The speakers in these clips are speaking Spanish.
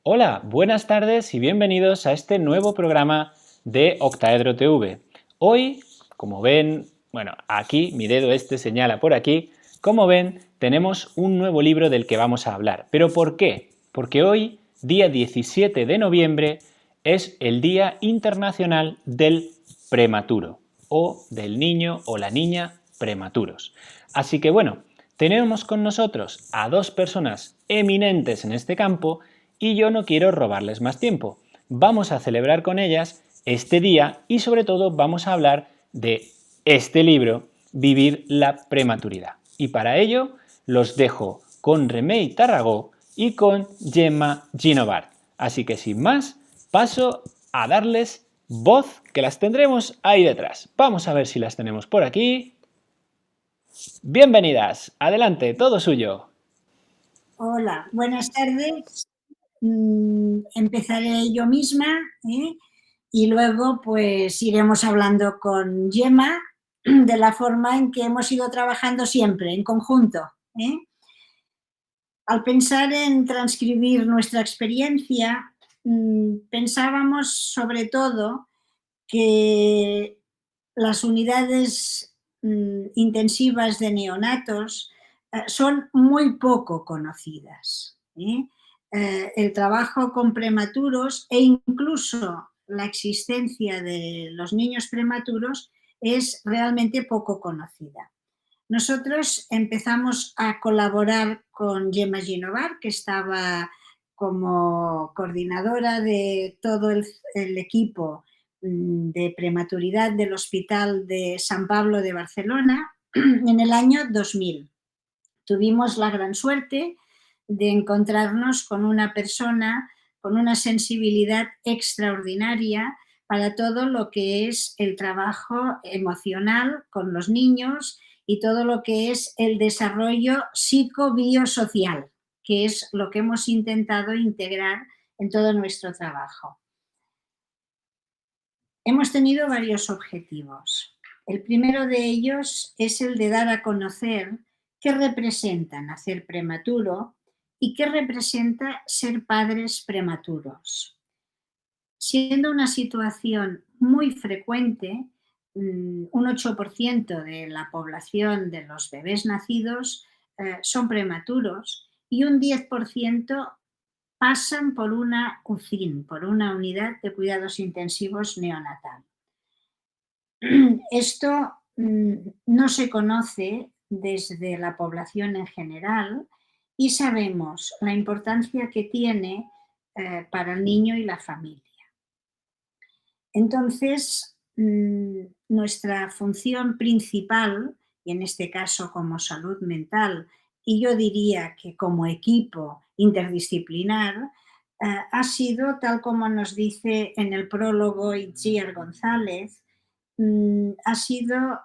Hola, buenas tardes y bienvenidos a este nuevo programa de Octaedro TV. Hoy, como ven, aquí mi dedo señala por aquí, como ven, tenemos un nuevo libro del que vamos a hablar. ¿Pero por qué? Porque hoy, día 17 de noviembre, es el Día Internacional del Prematuro, o del niño o la niña prematuros. Así que bueno, tenemos con nosotros a dos personas eminentes en este campo y yo no quiero robarles más tiempo. Vamos a celebrar con ellas este día y sobre todo vamos a hablar de este libro, Vivir la prematuridad. Y para ello los dejo con Remei Tarragó y con Gemma Ginovart. Así que sin más, paso a darles voz, que las tendremos ahí detrás. Vamos a ver si las tenemos por aquí. Bienvenidas, adelante, todo suyo. Hola, buenas tardes. Empezaré yo misma, y luego pues iremos hablando con Gemma de la forma en que hemos ido trabajando siempre, en conjunto. Al pensar en transcribir nuestra experiencia, pensábamos sobre todo que las unidades intensivas de neonatos son muy poco conocidas. El trabajo con prematuros e incluso la existencia de los niños prematuros es realmente poco conocida. Nosotros empezamos a colaborar con Gemma Ginovart, que estaba como coordinadora de todo el equipo de prematuridad del Hospital de San Pablo de Barcelona en el año 2000. Tuvimos la gran suerte de encontrarnos con una persona con una sensibilidad extraordinaria para todo lo que es el trabajo emocional con los niños y todo lo que es el desarrollo psicobiosocial, que es lo que hemos intentado integrar en todo nuestro trabajo. Hemos tenido varios objetivos. El primero de ellos es el de dar a conocer qué representa nacer prematuro y qué representa ser padres prematuros. Siendo una situación muy frecuente, un 8% de la población de los bebés nacidos son prematuros y un 10% pasan por una UCIN, por una unidad de cuidados intensivos neonatal. Esto no se conoce desde la población en general y sabemos la importancia que tiene para el niño y la familia. Entonces, nuestra función principal, y en este caso como salud mental, y yo diría que como equipo interdisciplinar, ha sido, tal como nos dice en el prólogo Itziar González, ha sido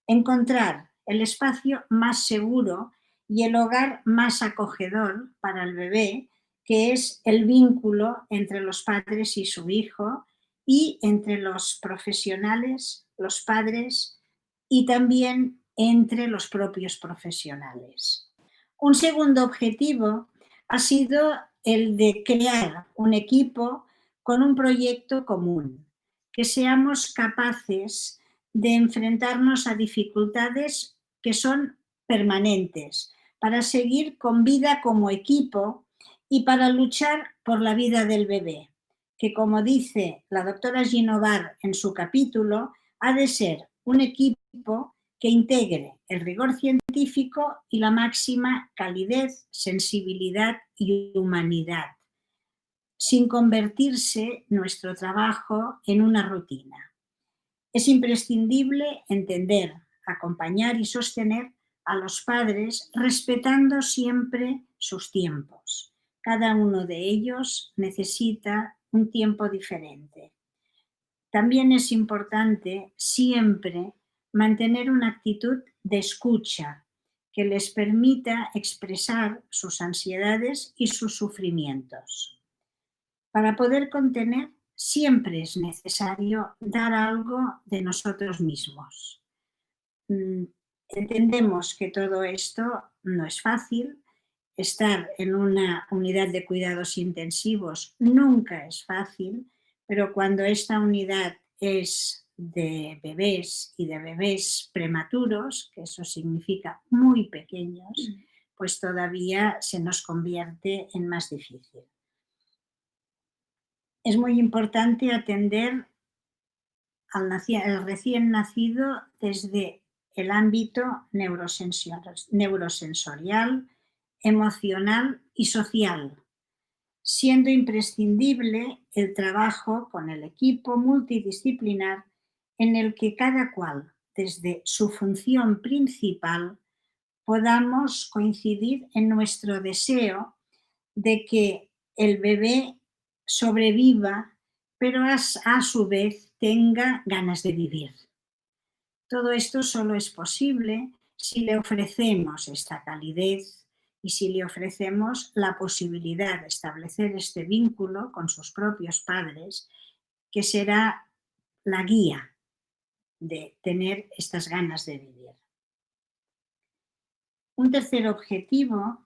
encontrar el espacio más seguro y el hogar más acogedor para el bebé, que es el vínculo entre los padres y su hijo y entre los profesionales, los padres y también entre los propios profesionales. Un segundo objetivo ha sido el de crear un equipo con un proyecto común, que seamos capaces de enfrentarnos a dificultades que son permanentes, para seguir con vida como equipo y para luchar por la vida del bebé, que como dice la doctora Ginovart en su capítulo, ha de ser un equipo que integre el rigor científico y la máxima calidez, sensibilidad y humanidad, sin convertirse nuestro trabajo en una rutina. Es imprescindible entender, acompañar y sostener a los padres respetando siempre sus tiempos. Cada uno de ellos necesita un tiempo diferente. También es importante siempre mantener una actitud de escucha que les permita expresar sus ansiedades y sus sufrimientos. Para poder contener, siempre es necesario dar algo de nosotros mismos. Entendemos que todo esto no es fácil, estar en una unidad de cuidados intensivos nunca es fácil, pero cuando esta unidad es de bebés y de bebés prematuros, que eso significa muy pequeños, pues todavía se nos convierte en más difícil. Es muy importante atender al recién nacido desde el ámbito neurosensorial, emocional y social, siendo imprescindible el trabajo con el equipo multidisciplinar en el que cada cual, desde su función principal, podamos coincidir en nuestro deseo de que el bebé sobreviva, pero a su vez tenga ganas de vivir. Todo esto solo es posible si le ofrecemos esta calidez y si le ofrecemos la posibilidad de establecer este vínculo con sus propios padres, que será la guía de tener estas ganas de vivir. Un tercer objetivo,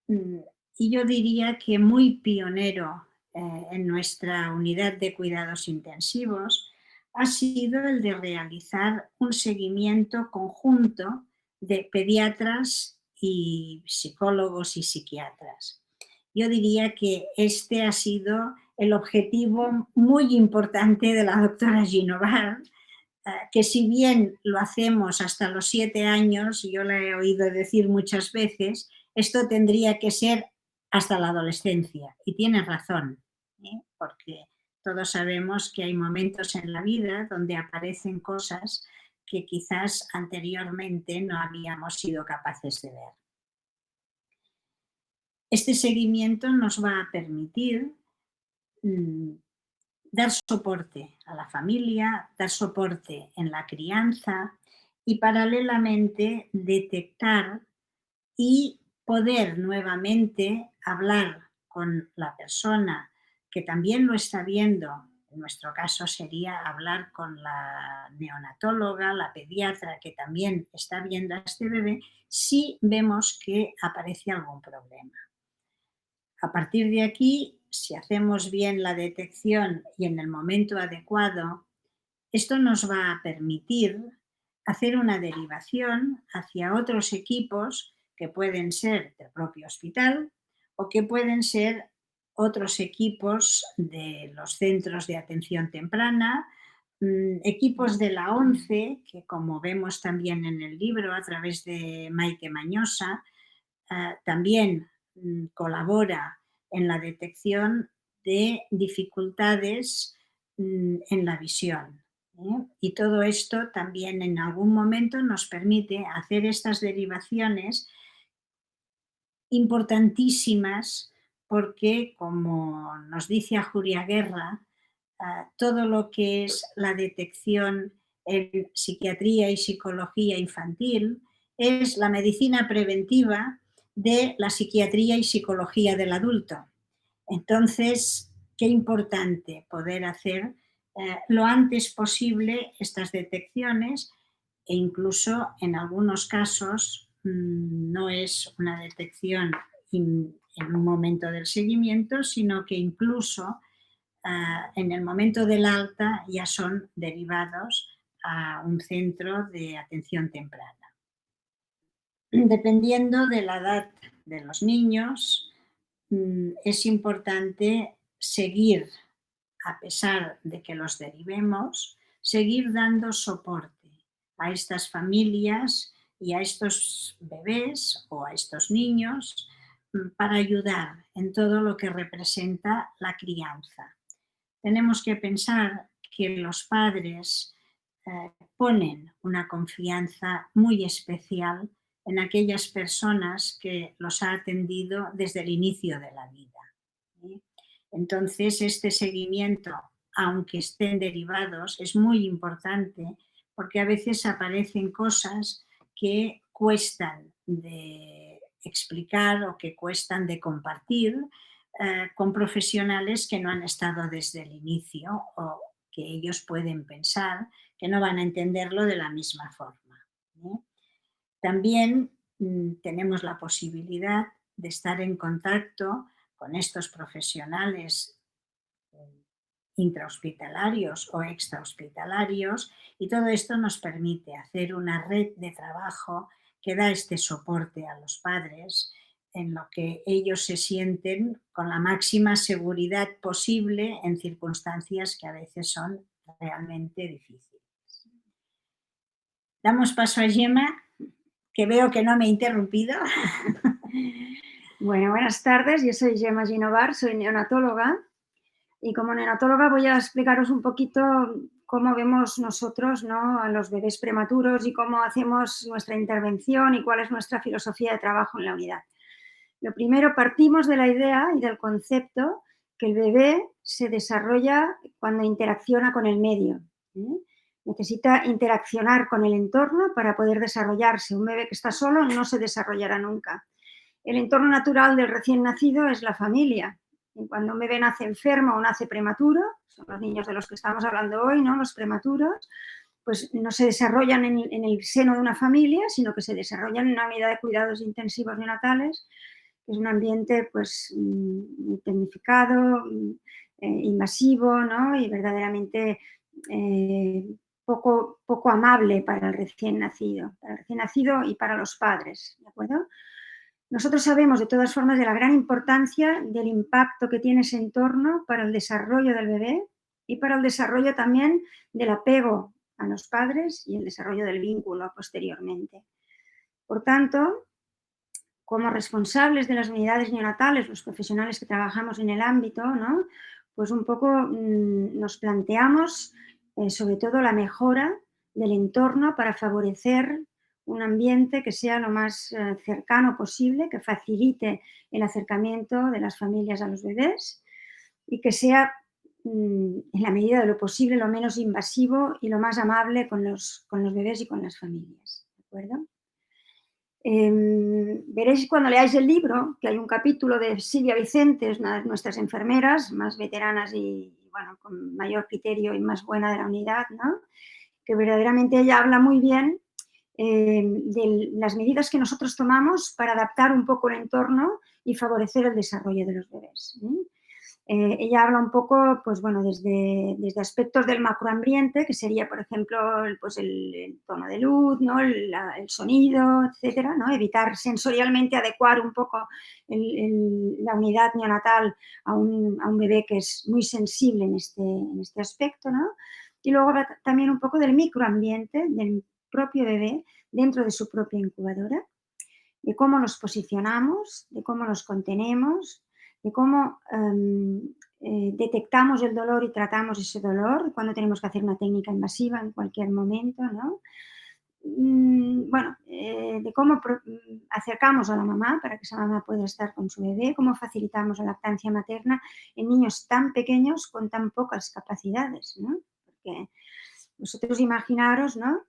y yo diría que muy pionero en nuestra unidad de cuidados intensivos, ha sido el de realizar un seguimiento conjunto de pediatras y psicólogos y psiquiatras. Yo diría que este ha sido el objetivo muy importante de la doctora Ginovar, que si bien lo hacemos hasta los 7 años, yo la he oído decir muchas veces, esto tendría que ser hasta la adolescencia. Y tiene razón, porque todos sabemos que hay momentos en la vida donde aparecen cosas que quizás anteriormente no habíamos sido capaces de ver. Este seguimiento nos va a permitir dar soporte a la familia, dar soporte en la crianza y paralelamente detectar y poder nuevamente hablar con la persona que también lo está viendo. En nuestro caso sería hablar con la neonatóloga, la pediatra que también está viendo a este bebé, si vemos que aparece algún problema. A partir de aquí, si hacemos bien la detección y en el momento adecuado, esto nos va a permitir hacer una derivación hacia otros equipos que pueden ser del propio hospital o que pueden ser otros equipos de los centros de atención temprana, equipos de la ONCE, que como vemos también en el libro a través de Maite Mañosa, también colabora en la detección de dificultades en la visión. Y todo esto también en algún momento nos permite hacer estas derivaciones importantísimas porque, como nos dice Ajuria Guerra, todo lo que es la detección en psiquiatría y psicología infantil es la medicina preventiva de la psiquiatría y psicología del adulto. Entonces, qué importante poder hacer lo antes posible estas detecciones e incluso en algunos casos no es una detección en un momento del seguimiento, sino que incluso en el momento del alta ya son derivados a un centro de atención temprana. Dependiendo de la edad de los niños, es importante seguir, a pesar de que los derivemos, seguir dando soporte a estas familias y a estos bebés o a estos niños para ayudar en todo lo que representa la crianza. Tenemos que pensar que los padres ponen una confianza muy especial en aquellas personas que los ha atendido desde el inicio de la vida. Entonces, este seguimiento, aunque estén derivados, es muy importante porque a veces aparecen cosas que cuestan de explicar o que cuestan de compartir con profesionales que no han estado desde el inicio o que ellos pueden pensar que no van a entenderlo de la misma forma. También tenemos la posibilidad de estar en contacto con estos profesionales intrahospitalarios o extrahospitalarios, y todo esto nos permite hacer una red de trabajo que da este soporte a los padres en lo que ellos se sienten con la máxima seguridad posible en circunstancias que a veces son realmente difíciles. Damos paso a Gemma, que veo que no me he interrumpido. Bueno, buenas tardes, yo soy Gemma Ginovar, soy neonatóloga y como neonatóloga voy a explicaros un poquito cómo vemos nosotros, ¿no?, a los bebés prematuros y cómo hacemos nuestra intervención y cuál es nuestra filosofía de trabajo en la unidad. Lo primero, partimos de la idea y del concepto que el bebé se desarrolla cuando interacciona con el medio, ¿eh? Necesita interaccionar con el entorno para poder desarrollarse. Un bebé que está solo no se desarrollará nunca. El entorno natural del recién nacido es la familia. Y cuando un bebé nace enfermo o nace prematuro, son los niños de los que estamos hablando hoy, ¿no?, los prematuros, pues no se desarrollan en el seno de una familia, sino que se desarrollan en una unidad de cuidados intensivos neonatales, que es un ambiente pues tecnificado, invasivo, ¿no?, y verdaderamente poco amable para el recién nacido y para los padres, ¿de acuerdo? Nosotros sabemos de todas formas de la gran importancia del impacto que tiene ese entorno para el desarrollo del bebé y para el desarrollo también del apego a los padres y el desarrollo del vínculo posteriormente. Por tanto, como responsables de las unidades neonatales, los profesionales que trabajamos en el ámbito, ¿no?, pues un poco nos planteamos sobre todo la mejora del entorno para favorecer un ambiente que sea lo más cercano posible, que facilite el acercamiento de las familias a los bebés y que sea, en la medida de lo posible, lo menos invasivo y lo más amable con los bebés y con las familias, ¿de acuerdo? Veréis cuando leáis el libro que hay un capítulo de Silvia Vicente, es una de nuestras enfermeras más veteranas y bueno, con mayor criterio y más buena de la unidad, ¿no?, que verdaderamente ella habla muy bien de las medidas que nosotros tomamos para adaptar un poco el entorno y favorecer el desarrollo de los bebés, ¿eh? Ella habla un poco, pues bueno, desde aspectos del macroambiente, que sería, por ejemplo, pues el tono de luz, ¿no?, el sonido, etcétera, ¿no?, evitar sensorialmente adecuar un poco la unidad neonatal a un bebé que es muy sensible en este aspecto, ¿no? Y luego habla también un poco del microambiente, del propio bebé dentro de su propia incubadora, de cómo nos posicionamos, de cómo nos contenemos, de cómo detectamos el dolor y tratamos ese dolor, cuando tenemos que hacer una técnica invasiva en cualquier momento, ¿no? De cómo acercamos a la mamá para que esa mamá pueda estar con su bebé, cómo facilitamos la lactancia materna en niños tan pequeños con tan pocas capacidades, ¿no? Porque vosotros imaginaros, ¿no?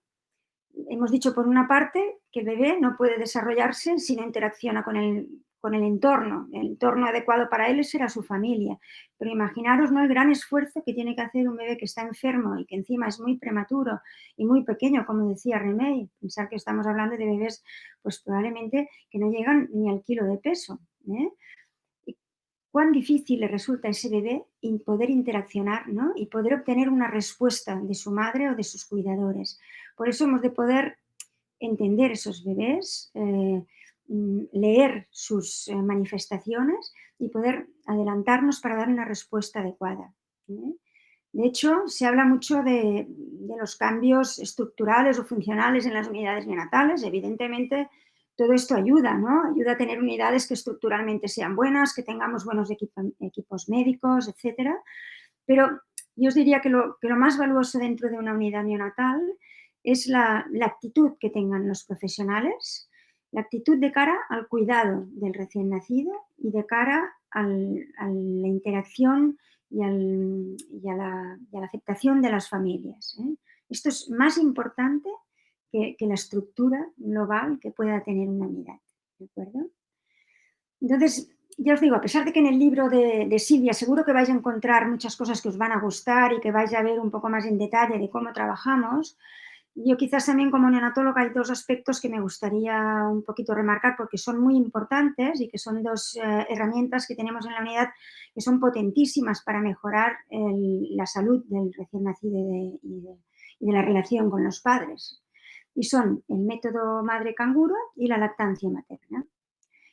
Hemos dicho por una parte que el bebé no puede desarrollarse si no interacciona con el entorno. El entorno adecuado para él será su familia. Pero imaginaros, ¿no?, el gran esfuerzo que tiene que hacer un bebé que está enfermo y que encima es muy prematuro y muy pequeño, como decía Remey. Pensar que estamos hablando de bebés pues probablemente que no llegan ni al kilo de peso, ¿eh? Cuán difícil le resulta a ese bebé poder interaccionar, ¿no?, y poder obtener una respuesta de su madre o de sus cuidadores. Por eso hemos de poder entender esos bebés, leer sus manifestaciones y poder adelantarnos para dar una respuesta adecuada, ¿eh? De hecho, se habla mucho de los cambios estructurales o funcionales en las unidades neonatales. Evidentemente, todo esto ayuda, ¿no? Ayuda a tener unidades que estructuralmente sean buenas, que tengamos buenos equipos médicos, etcétera. Pero yo os diría que lo más valioso dentro de una unidad neonatal es la actitud que tengan los profesionales, la actitud de cara al cuidado del recién nacido y de cara a la interacción y a la aceptación de las familias, ¿eh? Esto es más importante que la estructura global que pueda tener una unidad, ¿de acuerdo? Entonces, ya os digo, a pesar de que en el libro de Silvia seguro que vais a encontrar muchas cosas que os van a gustar y que vais a ver un poco más en detalle de cómo trabajamos, Yo quizás también como neonatóloga hay dos aspectos que me gustaría un poquito remarcar porque son muy importantes y que son dos herramientas que tenemos en la unidad que son potentísimas para mejorar la salud del recién nacido y de la relación con los padres. Y son el método madre canguro y la lactancia materna.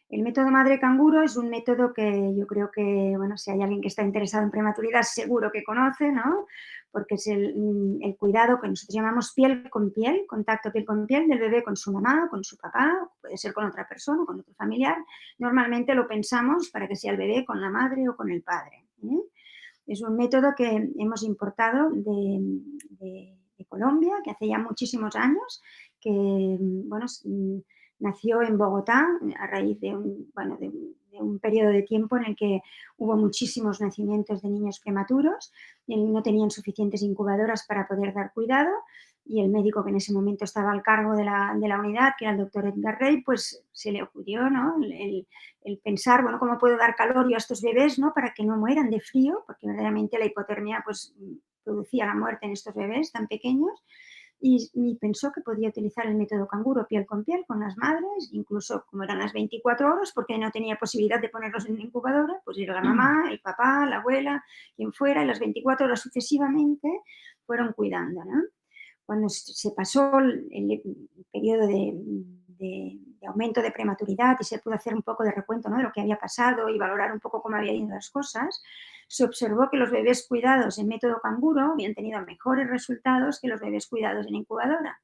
El método madre canguro es un método que yo creo que, bueno, si hay alguien que está interesado en prematuridad, seguro que conoce, ¿no? Porque es el cuidado que nosotros llamamos piel con piel, contacto piel con piel del bebé con su mamá, con su papá, puede ser con otra persona, con otro familiar. Normalmente lo pensamos para que sea el bebé con la madre o con el padre. Es un método que hemos importado de Colombia, que hace ya muchísimos años, que, bueno, nació en Bogotá a raíz de un periodo de tiempo en el que hubo muchísimos nacimientos de niños prematuros y no tenían suficientes incubadoras para poder dar cuidado y el médico que en ese momento estaba al cargo de la unidad, que era el doctor Edgar Rey, pues se le ocurrió, ¿no? El pensar, bueno, ¿cómo puedo dar calor yo a estos bebés, ¿no? Para que no mueran de frío, porque verdaderamente la hipotermia pues producía la muerte en estos bebés tan pequeños y pensó que podía utilizar el método canguro piel con las madres, incluso como eran las 24 horas, porque no tenía posibilidad de ponerlos en una incubadora, pues era la mamá, el papá, la abuela, quien fuera, y las 24 horas sucesivamente fueron cuidando, ¿no? Cuando se pasó el periodo de aumento de prematuridad y se pudo hacer un poco de recuento, ¿no? De lo que había pasado y valorar un poco cómo habían ido las cosas, se observó que los bebés cuidados en método canguro habían tenido mejores resultados que los bebés cuidados en incubadora.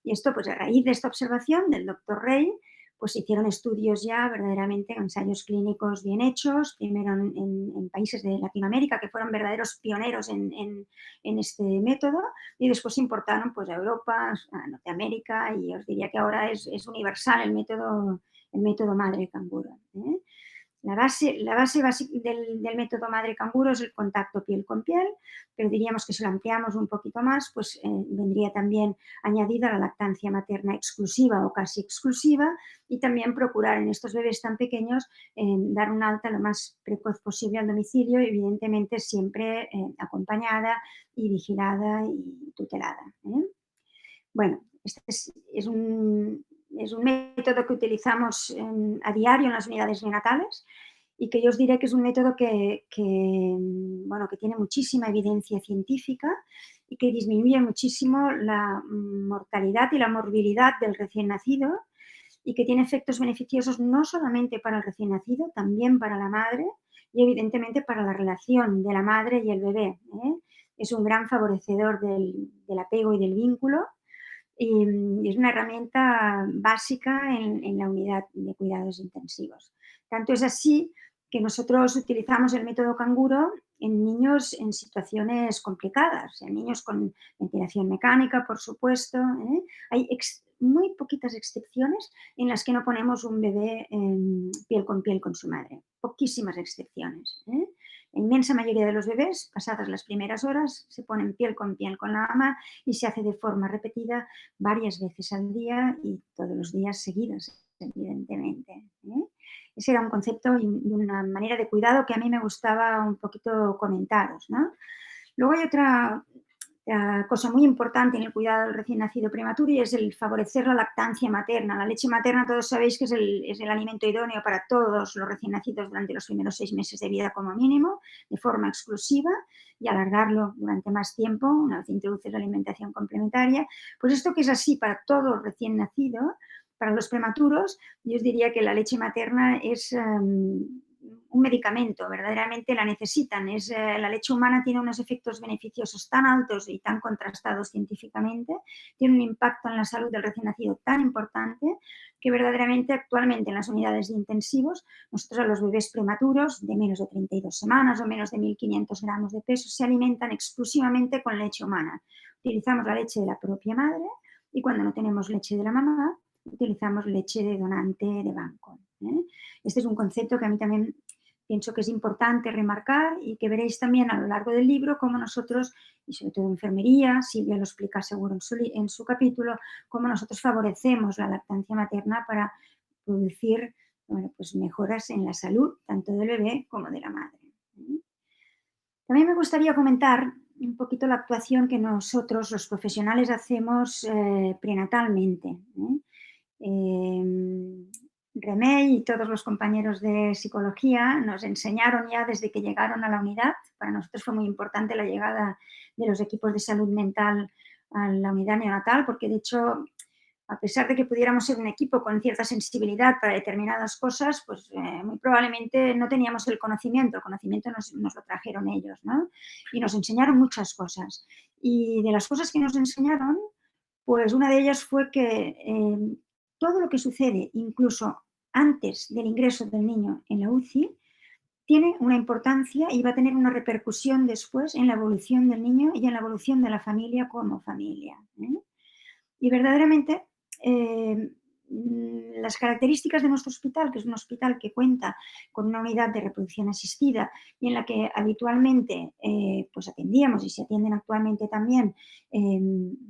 Y esto, pues a raíz de esta observación del doctor Rey, pues se hicieron estudios ya verdaderamente, ensayos clínicos bien hechos, primero en países de Latinoamérica que fueron verdaderos pioneros en este método y después se importaron pues, a Europa, a Norteamérica y os diría que ahora es universal el método madre canguro. La base del método madre canguro es el contacto piel con piel, pero diríamos que si lo ampliamos un poquito más, pues vendría también añadida la lactancia materna exclusiva o casi exclusiva y también procurar en estos bebés tan pequeños dar un alta lo más precoz posible al domicilio, evidentemente siempre acompañada y vigilada y tutelada. Bueno, este es un método que utilizamos a diario en las unidades neonatales y que yo os diré que es un método bueno, que tiene muchísima evidencia científica y que disminuye muchísimo la mortalidad y la morbilidad del recién nacido y que tiene efectos beneficiosos no solamente para el recién nacido, también para la madre y evidentemente para la relación de la madre y el bebé. Es un gran favorecedor del apego y del vínculo y es una herramienta básica en la unidad de cuidados intensivos. Tanto es así que nosotros utilizamos el método canguro en niños en situaciones complicadas, en niños con ventilación mecánica, por supuesto. Hay muy poquitas excepciones en las que no ponemos un bebé piel con su madre. Poquísimas excepciones. La inmensa mayoría de los bebés, pasadas las primeras horas, se ponen piel con la mamá y se hace de forma repetida varias veces al día y todos los días seguidos, evidentemente. Ese era un concepto y una manera de cuidado que a mí me gustaba un poquito comentaros, ¿no? Luego hay otra cosa muy importante en el cuidado del recién nacido prematuro y es el favorecer la lactancia materna. La leche materna todos sabéis que es el alimento idóneo para todos los recién nacidos durante los primeros 6 meses de vida como mínimo, de forma exclusiva y alargarlo durante más tiempo una vez introduce la alimentación complementaria. Pues esto que es así para todo recién nacido, para los prematuros, yo os diría que la leche materna es un medicamento, verdaderamente la necesitan. La leche humana tiene unos efectos beneficiosos tan altos y tan contrastados científicamente, tiene un impacto en la salud del recién nacido tan importante que verdaderamente actualmente en las unidades de intensivos, nosotros a los bebés prematuros de menos de 32 semanas o menos de 1.500 gramos de peso se alimentan exclusivamente con leche humana. Utilizamos la leche de la propia madre y cuando no tenemos leche de la mamá, utilizamos leche de donante de banco. Este es un concepto que a mí también pienso que es importante remarcar y que veréis también a lo largo del libro cómo nosotros, y sobre todo en enfermería, Silvia lo explica seguro en su capítulo, cómo nosotros favorecemos la lactancia materna para producir pues mejoras en la salud tanto del bebé como de la madre. También me gustaría comentar un poquito la actuación que nosotros, los profesionales, hacemos prenatalmente, ¿eh? Remey y todos los compañeros de psicología nos enseñaron ya desde que llegaron a la unidad. Para nosotros fue muy importante la llegada de los equipos de salud mental a la unidad neonatal, porque de hecho, a pesar de que pudiéramos ser un equipo con cierta sensibilidad para determinadas cosas, pues muy probablemente no teníamos el conocimiento nos lo trajeron ellos, ¿no? Y nos enseñaron muchas cosas. Y de las cosas que nos enseñaron, pues una de ellas fue que todo lo que sucede, incluso antes del ingreso del niño en la UCI, tiene una importancia y va a tener una repercusión después en la evolución del niño y en la evolución de la familia como familia, ¿eh? Y verdaderamente las características de nuestro hospital, que es un hospital que cuenta con una unidad de reproducción asistida y en la que habitualmente pues atendíamos y se atienden actualmente también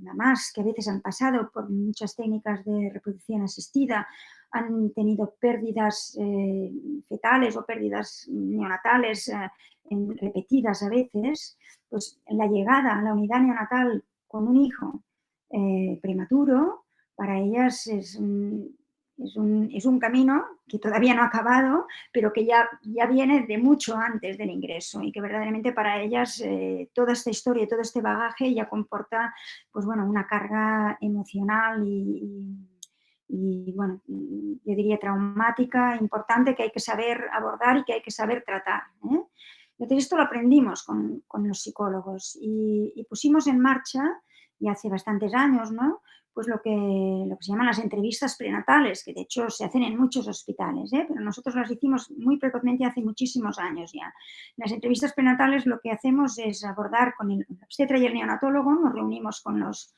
mamás que a veces han pasado por muchas técnicas de reproducción asistida, han tenido pérdidas fetales o pérdidas neonatales repetidas a veces, pues la llegada a la unidad neonatal con un hijo prematuro, para ellas es un camino que todavía no ha acabado, pero que ya viene de mucho antes del ingreso y que verdaderamente para ellas toda esta historia, todo este bagaje ya comporta pues, bueno, una carga emocional y bueno, yo diría traumática, importante, que hay que saber abordar y que hay que saber tratar, ¿eh? Entonces esto lo aprendimos con los psicólogos y pusimos en marcha, y hace bastantes años, ¿no? Pues lo que se llaman las entrevistas prenatales, que de hecho se hacen en muchos hospitales, ¿eh? Pero nosotros las hicimos muy precozmente hace muchísimos años ya. En las entrevistas prenatales lo que hacemos es abordar con el obstetra y el neonatólogo, nos reunimos con los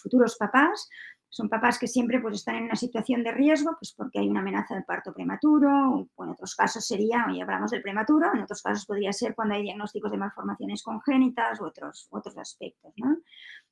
futuros papás. Son papás que siempre pues, están en una situación de riesgo, pues porque hay una amenaza de parto prematuro, o en otros casos sería, hoy hablamos del prematuro, en otros casos podría ser cuando hay diagnósticos de malformaciones congénitas u otros aspectos, ¿no?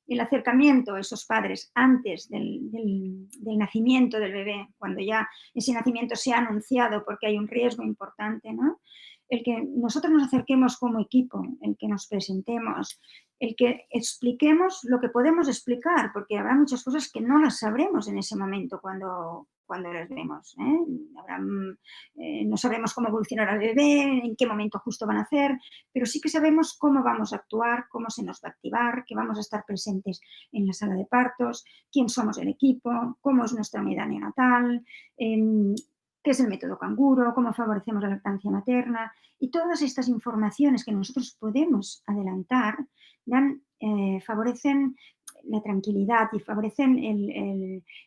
El acercamiento a esos padres antes del nacimiento del bebé, cuando ya ese nacimiento se ha anunciado porque hay un riesgo importante, ¿no? El que nosotros nos acerquemos como equipo, el que nos presentemos, el que expliquemos lo que podemos explicar, porque habrá muchas cosas que no las sabremos en ese momento cuando las vemos, ¿eh? No sabremos cómo evolucionará el bebé, en qué momento justo van a hacer, pero sí que sabemos cómo vamos a actuar, cómo se nos va a activar, que vamos a estar presentes en la sala de partos, quién somos el equipo, cómo es nuestra unidad neonatal, qué es el método canguro, cómo favorecemos la lactancia materna y todas estas informaciones que nosotros podemos adelantar favorecen la tranquilidad y favorecen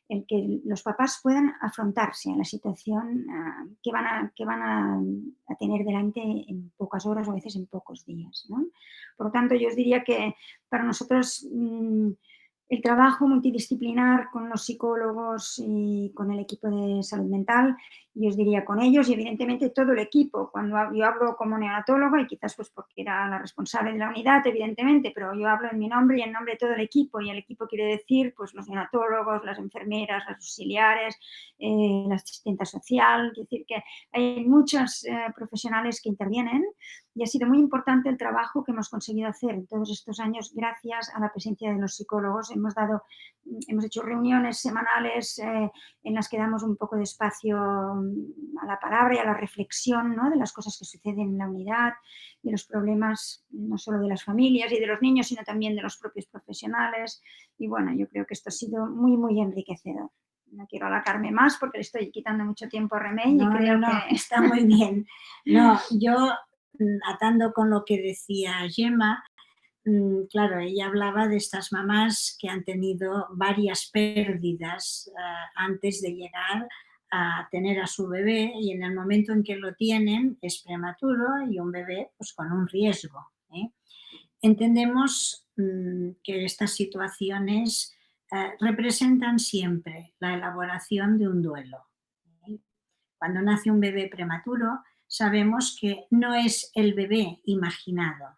el que los papás puedan afrontarse a la situación que van a tener delante en pocas horas o a veces en pocos días, ¿no? Por lo tanto, yo os diría que para nosotros el trabajo multidisciplinar con los psicólogos y con el equipo de salud mental, yo os diría con ellos y evidentemente todo el equipo. Cuando yo hablo como neonatóloga y quizás pues porque era la responsable de la unidad, evidentemente, pero yo hablo en mi nombre y en nombre de todo el equipo y el equipo quiere decir pues los neonatólogos, las enfermeras, las auxiliares, la asistenta social, es decir que hay muchos profesionales que intervienen y ha sido muy importante el trabajo que hemos conseguido hacer en todos estos años gracias a la presencia de los psicólogos. Hemos hecho reuniones semanales en las que damos un poco de espacio a la palabra y a la reflexión, ¿no? De las cosas que suceden en la unidad, de los problemas no solo de las familias y de los niños, sino también de los propios profesionales. Y bueno, yo creo que esto ha sido muy, muy enriquecedor. No quiero alargarme más porque le estoy quitando mucho tiempo a Remey y creo que... Está muy bien. No, yo atando con lo que decía Gemma, claro, ella hablaba de estas mamás que han tenido varias pérdidas antes de llegar a tener a su bebé y en el momento en que lo tienen es prematuro y un bebé pues con un riesgo, ¿eh? Entendemos que estas situaciones representan siempre la elaboración de un duelo, ¿eh? Cuando nace un bebé prematuro sabemos que no es el bebé imaginado.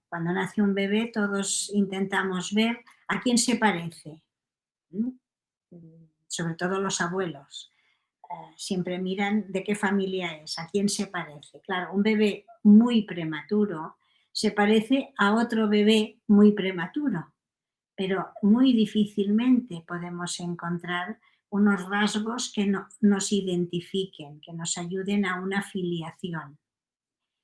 Cuando nace un bebé todos intentamos ver a quién se parece, ¿m? Sobre todo los abuelos. Siempre miran de qué familia es, a quién se parece. Claro, un bebé muy prematuro se parece a otro bebé muy prematuro, pero muy difícilmente podemos encontrar unos rasgos que nos identifiquen, que nos ayuden a una filiación.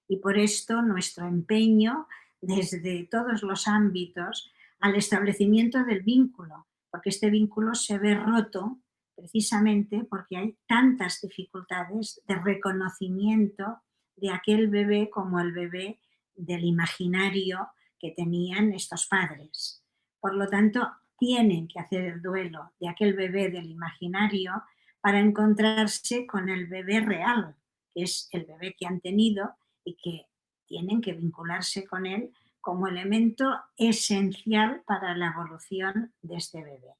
Y por esto nuestro empeño desde todos los ámbitos al establecimiento del vínculo, porque este vínculo se ve roto precisamente porque hay tantas dificultades de reconocimiento de aquel bebé como el bebé del imaginario que tenían estos padres. Por lo tanto, tienen que hacer el duelo de aquel bebé del imaginario para encontrarse con el bebé real, que es el bebé que han tenido y que tienen que vincularse con él como elemento esencial para la evolución de este bebé.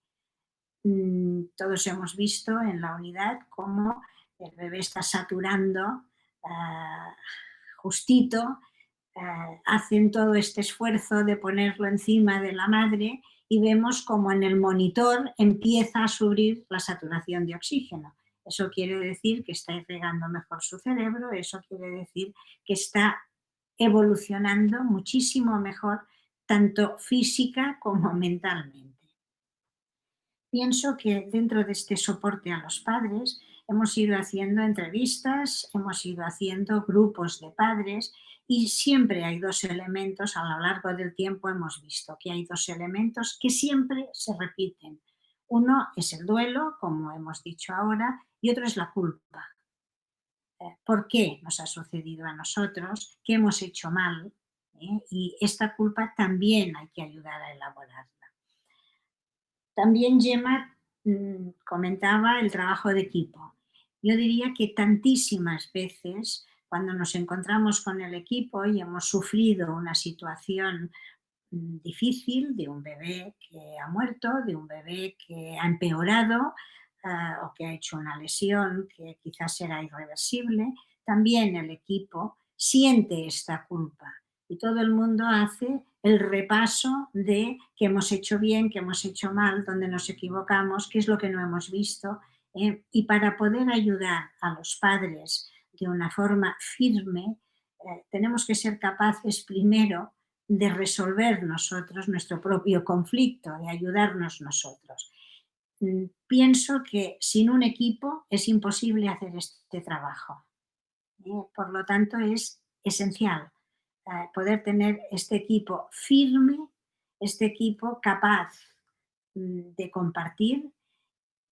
Todos hemos visto en la unidad cómo el bebé está saturando justito, hacen todo este esfuerzo de ponerlo encima de la madre y vemos como en el monitor empieza a subir la saturación de oxígeno. Eso quiere decir que está irrigando mejor su cerebro, eso quiere decir que está evolucionando muchísimo mejor, tanto física como mentalmente. Pienso que dentro de este soporte a los padres hemos ido haciendo entrevistas, hemos ido haciendo grupos de padres y siempre hay dos elementos, a lo largo del tiempo hemos visto que hay dos elementos que siempre se repiten. Uno es el duelo, como hemos dicho ahora, y otro es la culpa. ¿Por qué nos ha sucedido a nosotros? ¿Qué hemos hecho mal? Y esta culpa también hay que ayudar a elaborarla. También Gemma comentaba el trabajo de equipo. Yo diría que tantísimas veces cuando nos encontramos con el equipo y hemos sufrido una situación difícil de un bebé que ha muerto, de un bebé que ha empeorado o que ha hecho una lesión que quizás será irreversible, también el equipo siente esta culpa y todo el mundo hace el repaso de qué hemos hecho bien, qué hemos hecho mal, dónde nos equivocamos, qué es lo que no hemos visto. Y para poder ayudar a los padres de una forma firme, tenemos que ser capaces primero de resolver nosotros nuestro propio conflicto, de ayudarnos nosotros. Pienso que sin un equipo es imposible hacer este trabajo. Por lo tanto, es esencial poder tener este equipo firme, este equipo capaz de compartir,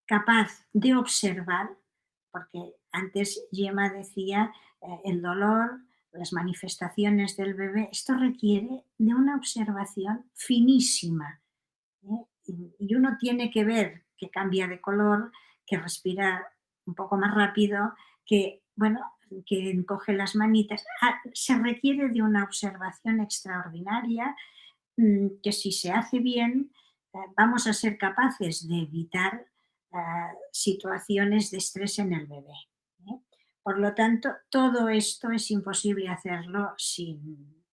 capaz de observar, porque antes Gemma decía el dolor, las manifestaciones del bebé, esto requiere de una observación finísima. Y uno tiene que ver que cambia de color, que respira un poco más rápido, que, bueno, que encoge las manitas. Se requiere de una observación extraordinaria que si se hace bien vamos a ser capaces de evitar situaciones de estrés en el bebé. Por lo tanto, todo esto es imposible hacerlo sin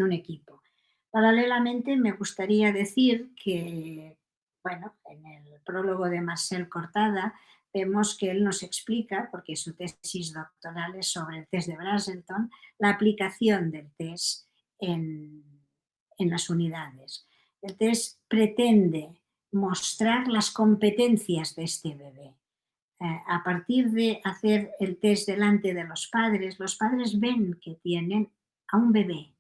un equipo. Paralelamente, me gustaría decir que, bueno, en el prólogo de Marcel Cortada vemos que él nos explica, porque su tesis doctoral es sobre el test de Braselton, la aplicación del test en las unidades. El test pretende mostrar las competencias de este bebé. A partir de hacer el test delante de los padres ven que tienen a un bebé,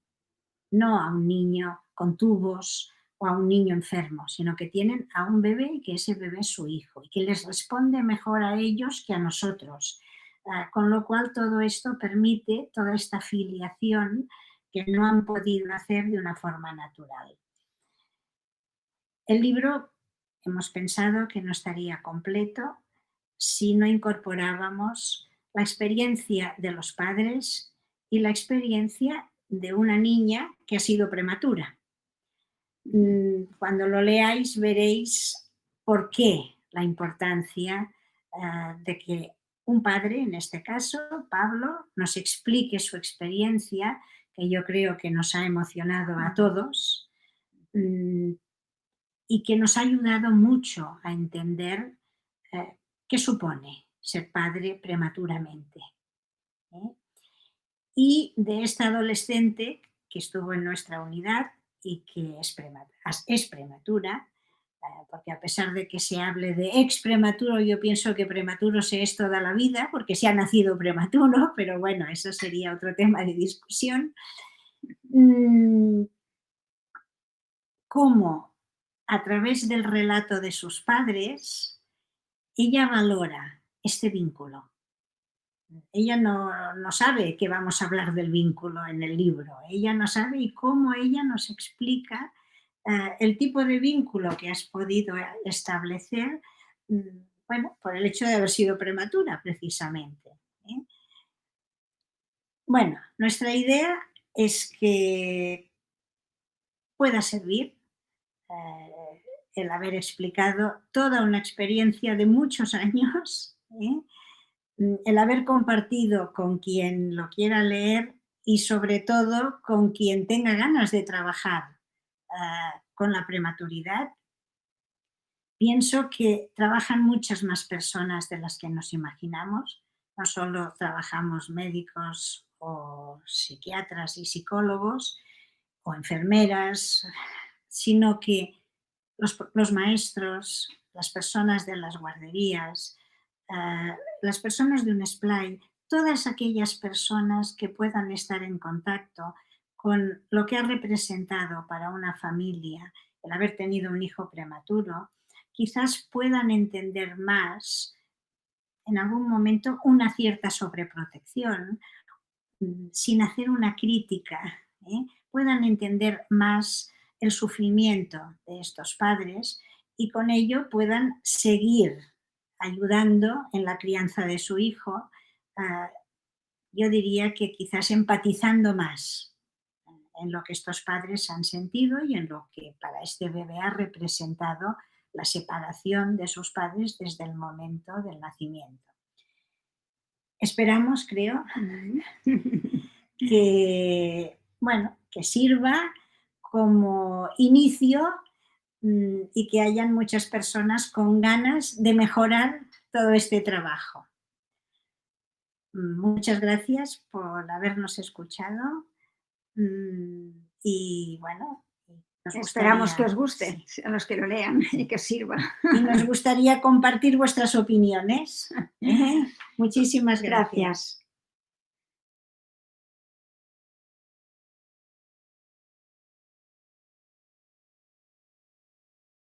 no a un niño con tubos o a un niño enfermo, sino que tienen a un bebé y que ese bebé es su hijo y que les responde mejor a ellos que a nosotros. Con lo cual todo esto permite toda esta filiación que no han podido hacer de una forma natural. El libro hemos pensado que no estaría completo si no incorporábamos la experiencia de los padres y la experiencia de una niña que ha sido prematura. Cuando lo leáis veréis por qué la importancia de que un padre, en este caso Pablo, nos explique su experiencia, que yo creo que nos ha emocionado a todos y que nos ha ayudado mucho a entender qué supone ser padre prematuramente. Y de esta adolescente que estuvo en nuestra unidad y que es prematura, porque a pesar de que se hable de ex prematuro, yo pienso que prematuro se es toda la vida, porque se ha nacido prematuro, pero bueno, eso sería otro tema de discusión. Cómo a través del relato de sus padres, ella valora este vínculo. Ella no sabe que vamos a hablar del vínculo en el libro, ella no sabe, y cómo ella nos explica el tipo de vínculo que has podido establecer, bueno, por el hecho de haber sido prematura, precisamente. Bueno, nuestra idea es que pueda servir el haber explicado toda una experiencia de muchos años, el haber compartido con quien lo quiera leer y sobre todo con quien tenga ganas de trabajar con la prematuridad. Pienso que trabajan muchas más personas de las que nos imaginamos. No solo trabajamos médicos o psiquiatras y psicólogos o enfermeras, sino que los maestros, las personas de las guarderías, las personas de un SPLAI, todas aquellas personas que puedan estar en contacto con lo que ha representado para una familia el haber tenido un hijo prematuro, quizás puedan entender más en algún momento una cierta sobreprotección, sin hacer una crítica, puedan entender más el sufrimiento de estos padres y con ello puedan seguir ayudando en la crianza de su hijo, yo diría que quizás empatizando más en lo que estos padres han sentido y en lo que para este bebé ha representado la separación de sus padres desde el momento del nacimiento. Esperamos, creo, que, bueno, que sirva como inicio y que hayan muchas personas con ganas de mejorar todo este trabajo. Muchas gracias por habernos escuchado y bueno, esperamos que os guste, sí, a los que lo lean, y que os sirva. Y nos gustaría compartir vuestras opiniones. Muchísimas gracias.